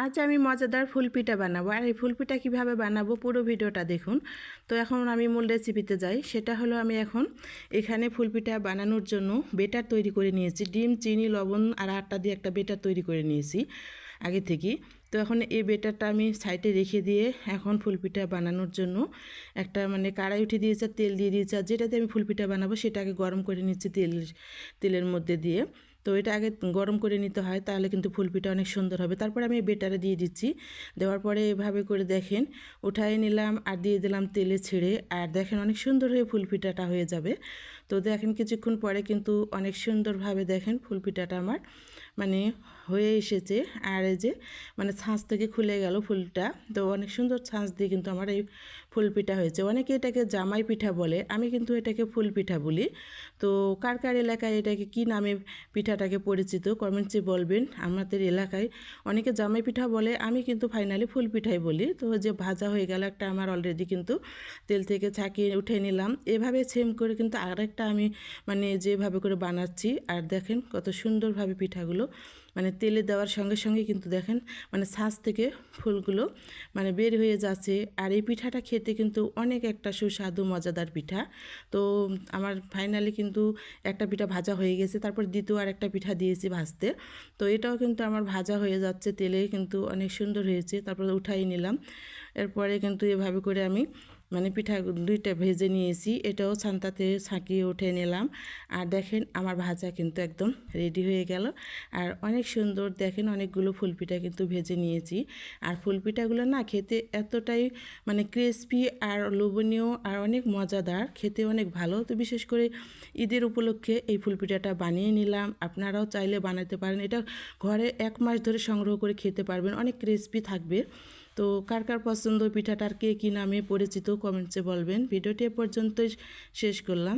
আজ আমি মজাদার ফুলপিঠা বানাবো। আর এই ফুলপিঠা কীভাবে বানাবো পুরো ভিডিওটা দেখুন। তো এখন আমি মূল রেসিপিতে যাই। সেটা হলো আমি এখন এখানে ফুলপিঠা বানানোর জন্য বেটার তৈরি করে নিয়েছি। ডিম, চিনি, লবণ আর আটা দিয়ে একটা বেটার তৈরি করে নিয়েছি আগে থেকেই। তো এখন এই বেটারটা আমি সাইডে রেখে দিয়ে এখন ফুলপিঠা বানানোর জন্য একটা কড়াই উঠে দিয়েছে, তেল দিয়ে দিয়েছে। আর যেটাতে আমি ফুলপিঠা বানাবো সেটাকে গরম করে নিচ্ছি তেলের মধ্যে দিয়ে। তো এটা আগে গরম করে নিতে হয়, তাহলে কিন্তু ফুলপিঠা অনেক সুন্দর হবে। তারপরে আমি বেটারে দিয়ে দিচ্ছি। দেওয়ার পরে এভাবে করে দেখেন উঠাই নিলাম আর দিয়ে দিলাম তেলে ছেড়ে। আর দেখেন অনেক সুন্দর হয়ে ফুলপিঠাটা হয়ে যাবে। তো দেখেন কিছুক্ষণ পরে কিন্তু অনেক সুন্দরভাবে দেখেন ফুলপিঠাটা আমার হয়ে এসেছে। আর এই যে ছাঁচ থেকে খুলে গেল ফুলটা। তো অনেক সুন্দর ছাঁচ দিয়ে কিন্তু আমার এই ফুলপিঠা হয়েছে। অনেকে এটাকে জামাই পিঠা বলে, আমি কিন্তু এটাকে ফুলপিঠা বলি। তো কার কার এলাকায় এটাকে কী নামে পিঠাটাকে পরিচিত কমেন্টসে বলবেন। আমাদের এলাকায় অনেকে জামাই পিঠা বলে, আমি কিন্তু ফাইনালি ফুল পিঠাই বলি। তো যে ভাজা হয়ে গেল একটা আমার অলরেডি কিন্তু তেল থেকে ছাঁকিয়ে উঠে নিলাম। এভাবে সেম করে কিন্তু আরেকটা আমি যেভাবে করে বানাচ্ছি। আর দেখেন কত সুন্দরভাবে পিঠাগুলো তেলে দেওয়ার সঙ্গে সঙ্গে কিন্তু দেখেন ছাঁচ থেকে ফুলগুলো বের হয়ে যাচ্ছে। আর এই পিঠাটা খেতে কিন্তু অনেক একটা সুস্বাদু মজাদার পিঠা। তো আমার ফাইনালি কিন্তু একটা পিঠা ভাজা হয়ে গেছে। তারপর দ্বিতীয় আর একটা পিঠা দিয়েছি ভাজতে। তো এটাও কিন্তু আমার ভাজা হয়ে যাচ্ছে তেলে, কিন্তু অনেক সুন্দর হয়েছে। তারপর উঠাই নিলাম। এরপরে কিন্তু এভাবে করে আমি পিঠা দুইটা ভেজে নিয়েছি। এটাও ছান্তাতে ছাঁকিয়ে উঠে নিলাম। আর দেখেন আমার ভাজা কিন্তু একদম রেডি হয়ে গেল। আর অনেক সুন্দর দেখেন অনেকগুলো ফুলপিঠা কিন্তু ভেজে নিয়েছি। আর ফুলপিঠাগুলো না খেতে এতটাই ক্রিসপি আর লোভনীয় আর অনেক মজাদার, খেতে অনেক ভালো। তো বিশেষ করে ঈদের উপলক্ষে এই ফুলপিঠাটা বানিয়ে নিলাম। আপনারাও চাইলে বানাতে পারেন। এটা ঘরে 1 মাস ধরে সংগ্রহ করে খেতে পারবেন, অনেক ক্রিসপি থাকবে। তো কার কার পছন্দ পিঠাটার কে কী নামে পরিচিত কমেন্টসে বলবেন। ভিডিওটি এ পর্যন্তই শেষ করলাম।